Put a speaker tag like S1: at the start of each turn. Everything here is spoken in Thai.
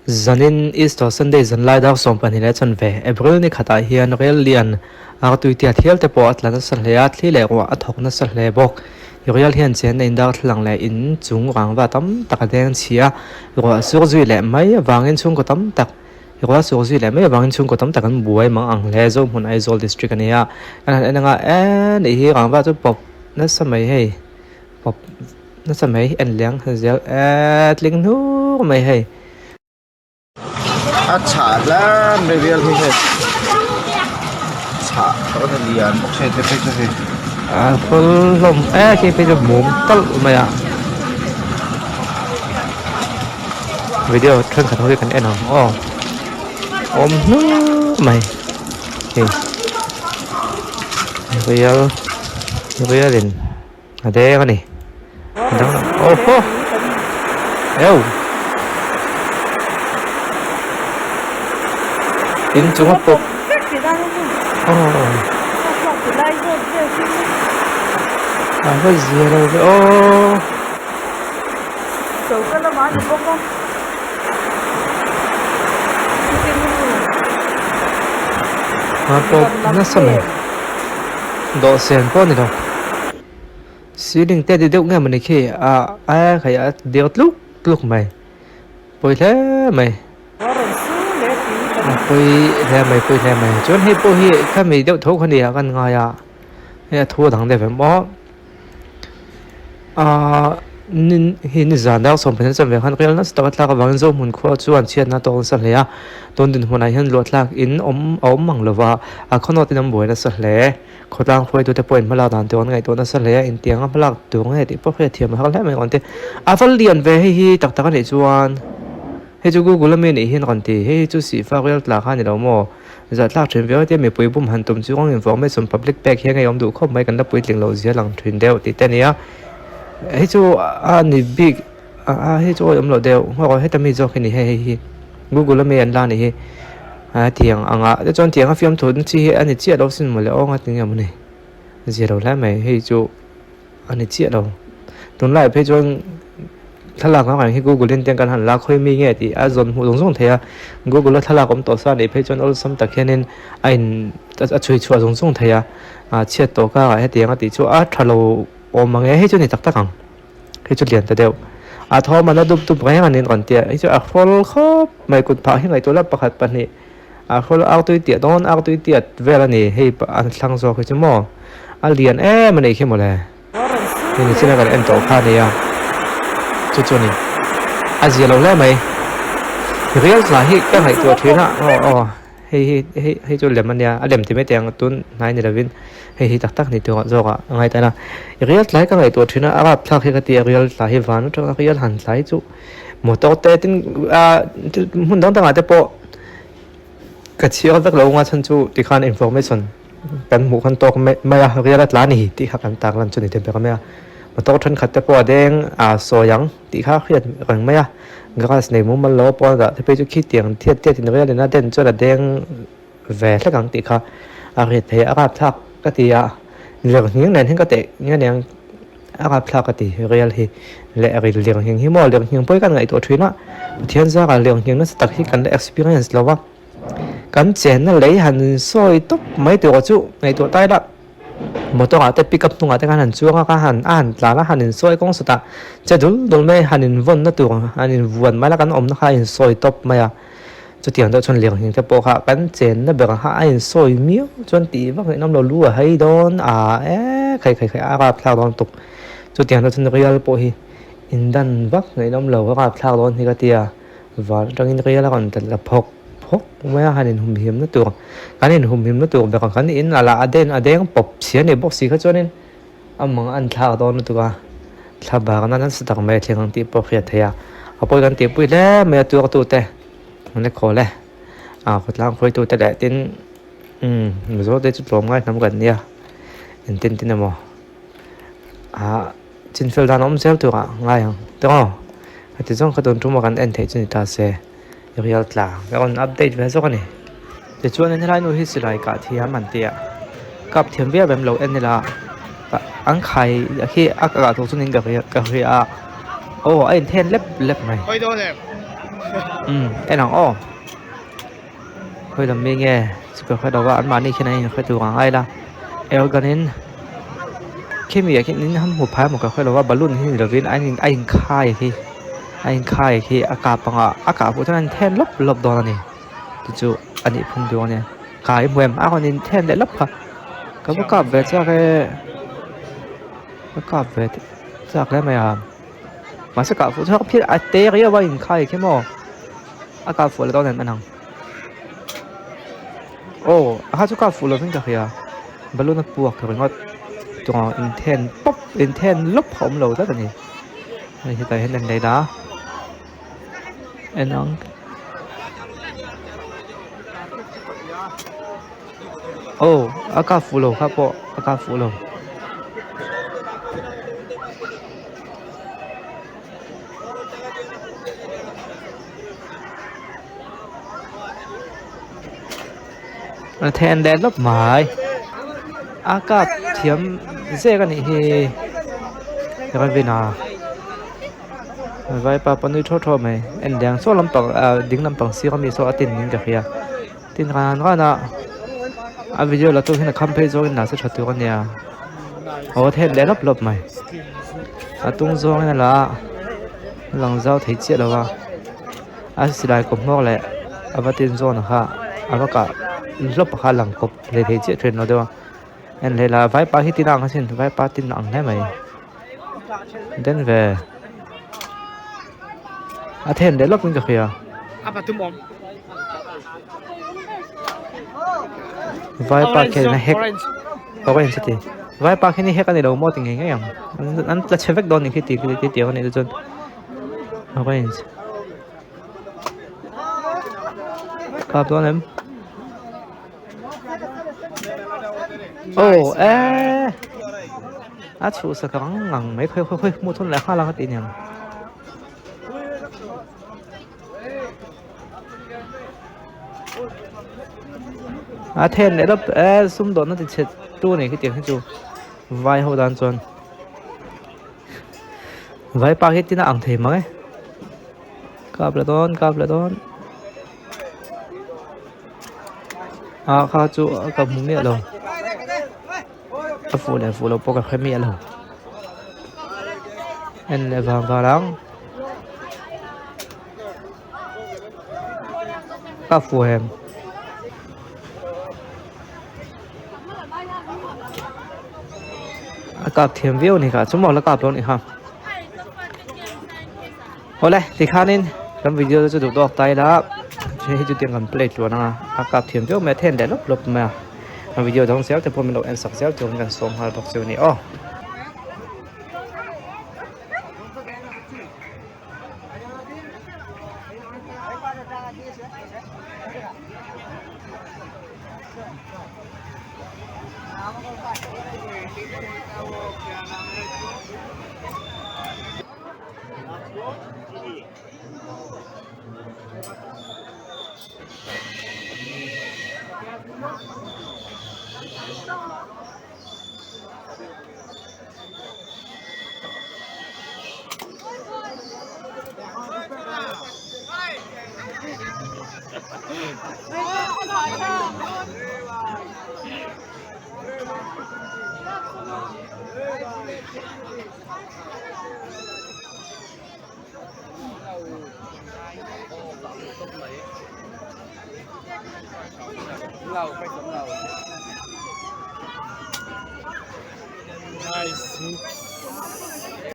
S1: zanin Easter Sunday zan lai daw som pan hile chan ve April ni khata hian rel lian a tu ti thial te po atlana san hlea thli le wa athok na san hle bok real hian chen nei dar thlang le in chung rangwa tam tak deng chia ro sur zui le mai wangin chung ko tam tak ro sur zui le mai wangin chung ko tam tak an buai mang ang le zo mun Aizawl district ania an nga en hi rangwa chu pop na samai hei pop na samai en liang zel ling nu mai hei
S2: अच्छा ला रियल ही है अच्छा तो लिया मुझे तो फिर से
S1: full lom khi bây giờ muốn tắt mày à video thân khẩn hơi cần em nào ôm mày thì bây giờ đến ở đây cái này đó ô hô eo in chúng hấp phục cái gì đâu ô phục nó sao này độ sen con này đâu xí đình tê đi đâu nghe mình khi phải điều lúc mày bồi thế mày bồi thế mày chốn hay bồi hi cái mày đeo thấu con đi à con ngồi à hay thua thằng để phải mó hin zan daw som pen sam ve khan qel na sta tlak wang zo mun kho chuan chiat na tong sa hlea ton din hunai han lo tlak in om mang lova a khono tinam boi na sa hle khotang khoi tu te point mala dan te on ngai to na sa hle in tiang a plak tu ngai ti po khe thiam ha le mai on te a fal lian ve hi tak tak ani chuan he chu google me ni hin kan ti he chu si fa rel tlak han ni lo mo za tlak thren ve te me pui bum han tum chu ong information public pack he ngai om du khop mai kan da pui tling lo zia lang thin deu ti te nia hey chú ni big hey chú em lo đều hoặc hey tami cho cái này hey Google là anh la này tiếng để cho tiếng phim thuần chi anh ấy chia đâu xin mà lẽ ông tiếng em này chia đâu lại mày hey chú anh ấy chia đâu tuần lại phải choถ้าเราเขาให้ Google เล่นเตียงกันหันลากค่อยมีเงี้ยที่จนหูตรงส่งเทีย Google ถ้าเราผมต่อสานไอ้เพื่อนเอาสมตักแค่นั้นไอ้ช่วยช่วยตรงส่งเทียเชียตัวก็ให้เตียงติช่วยถ้าเราโอ้มังเอ้ให้จุนี่ตักตักกันให้จุเรียนแต่เดียวทอมันดุบๆไงกันนี่ก่อนเตี้ยให้จุฟอลครับไม่กุดพาให้ไงตัวละประคัดปันนี่ฟอลเอาตัวเตี้ยโดนเอาตัวเตี้ยเวลานี่ให้อันสังโซคือจุโม่เรียนมันไอ้เข้มหมดเลยนี่สิ่งนั้นกันตัวข้านี่จุนี่เสียเราแล้วไหมเรียลสาเหตุก็ไงตัวเทียนะให้จุเรียนมันเนี่ยเรียนที่ไม่เตียงตุนนายนี่ละวินให้ตักนี่ตัวจอกไงแต่นะเรียลสายก็ไงตัวทีนะอาบพลักให้กติเรียลสายให้ฟันตัวเรียลหันสายจุหมดตัวเตตินมันต้องตั้งแต่ปกระเชียวตักเราว่าฉันจุที่ขันอินโฟเมชันเป็นหมู่คนโตไม่เรียลล้านนี่ที่ขับกันตากลันจุนี่เต็มไปก็ไม่มาโตฉันขัดแต่ปอแดงโซยังที่ข้าเครียดเรื่องไม่ก็สเนมุมันล้อปอดที่ไปจุคิดเตียงเทียดที่นี่เรียลน่าเด่นจนแดงแหวนสักครั้งที่ข้าเรียดเพย์อาบทักก็ตีเรื่องนี้นั่นที่ก็เตะเนี่ยเนี่ยอาบทักก็ตีเรียลที่และเรื่องนี้ที่มอเรื่องนี้ไปกันไงตัวทวีน่ะเทียนซะกับเรื่องนี้นั่นสตักที่กันได้ experience แล้วว่ากันเจนนั่นเลยหันซอยตุ๊บไม่ตัวจุในตัวใต้ละหมดตัวแต่ปิกับตัวแต่การหันช่วงก็หันหลานหันซอยกงสุดจะดูไม่หันวนนั่นตัวหันวนไม่ละกันอมนะหันซอยตุ๊บไม่จุดเดียวเราชนเลี้ยงเห็นแต่ปกติกันเจนนั่นแบบว่าไอ้ซอยมิ้วจนตีว่าไอ้น้ำเรารู้ว่าให้โดนใครอาพลาดโดนตกจุดเดียวเราชนเรียลปกติอินดันวักไอ้น้ำเราก็พลาดโดนที่กติว่าตรงนี้เรียลแล้วก่อนแต่ละพกไม่หันหุ่มหิมนั่นตัวการเห็นหุ่มหิมนั่นตัวแบบกันอินอะไรอเดงปบเสียในบ็อกซี่เขาจนมังอันพลาดโดนนั่นตัวถ้าบางนั้นสตักไม่เที่ยงตีปกติเทียเอาไปกันตีปุ้ยแล้วไม่ตัวแต่มันเล็กขอเลยคนล่างคุยตัวแต่ตินมันจะได้จุดลมง่ายน้ำกันเนี่ยตินนะมั้งจินฟิลดานอมเซลตัวง่ายอย่างตัวแต่จ้องเขาโดนทุ่มกันเอ็นเทจินตาเซ่ยกยอดลาแล้วก็อัปเดตไว้สักกันนี่จะชวนในรายนู้นที่สิไลกาที่มันเตียกับเทียมเวียแบบเราเอ็นนี่ละอังไข่ที่อากาศทุกส่วนนี้กับเรียโอ้ไอ้เทนเล็บไหม ไอ้หนังอ้อเคยทำมีไงสุดก็ค่อยดูว่าอันมานี่แค่ไหนค่อยดูว่าไอ้ละเอลกันนินแค่มีแค่นี้ทำหัวพายหมดก็ค่อยดูว่าบอลลูนที่เดวินไอ้ค่ายที่อากาศปังอ่ะอากาศพวกนั้นแทนลบดอนนี่จู่ๆอันนี้พุ่งดวงเนี่ยกายเหมือนคนนี้แทนได้ลบค่ะก็ประกอบเวทจากประกอบเวทจากได้ไหมอ่ะมาสกัดฟุตชอบพี่ไอเตะก็ยังว่าอินค่ายแค่หมออากาศฝุ่นแล้วตอนนั้นมันนังโอ้อาจุกาฝุ่นแล้วทั้งจากเฮียบอลลูนปวกถึงว่าจงอินเทนป๊อปอินเทนลบผมเราได้กันนี่ไม่ใช่แต่เห็นดังใดนะไอ้น้องโอ้อากาศฝุ่นแล้วครับพ่ออากาศฝุ่นแล้วแทนแดนลบหมายอากาศเทียมเสียกันนี่เฮยังไม่เป็นไว้ปะปนด้วยทั่วๆไหมเอ็นแดงโซ่ลำปังดิ้งลำปังซีก็มีโซ่ตินนินกับเฮียตินกันก็นะวิดีโอเราตัวเห็นคัมเพย์โซ่กันน่าจะชัดตัวกันเนี่ยโอ้แทนแดนลบไหมตุ้งโซ่กันละหลังเจ้าถี่เจี๊ยแล้วว่าสิได้กบงอกแหละว่าตินโซ่นะคะว่ากะลบขาหลังกบเลยถี่เจี๊ยเทรนเราด้วยอันเลยละไว้ปาที่ตินังเขาสิไว้ปาตินังได้ไหมเดินไปเทนเดลล็อกมันก็คือ
S3: Apa tuh mom?
S1: ไว้ปาแค่นี้เฮก
S3: Orange.
S1: เอาไว้สิไว้ปาแค่นี้เฮกกันเดี๋ยวมอติงไงยังอันจะเชฟเวกโดนนี่คือตีเดียวนี่จนเอาไว้สิครับตัวนั้นโอ้ชูสักครั้งหลังไม่ค่อยมุดทุนแล้วข้าเราก็ตีเนี่ยเทนเนี่ยแล้วซุ่มโดนนั่นติดเช็ดตู้นี่คือเตียงให้จูไว้หัวดันจนไว้ปากเฮ็ดที่น่าอ่างเทมั้งกลับแล้วโดนข้าจูกับมุ้งเนี่ยเราฟูเราปกกับแค่เมียเราเอ็นเลยบางลังก็ฟูแฮมกับเทียมวิวนี่ค่ะชั่วโมงแล้วกับรถนี่ครับโอ้เลยที่ข้านี่ทำวิดีโอจะดูดอกไตแล้วใช้จุดเตียงกันเปลี่ยนตัวนะกับเทียมวิวแม่เทนได้ลบมาวิดีโอท้องเสียวแต่พอมันลงเอ็นสักเสียวจนกันส่งหาบอกเสียวนี่อ๋อ
S3: เราไปสำเรา Nice.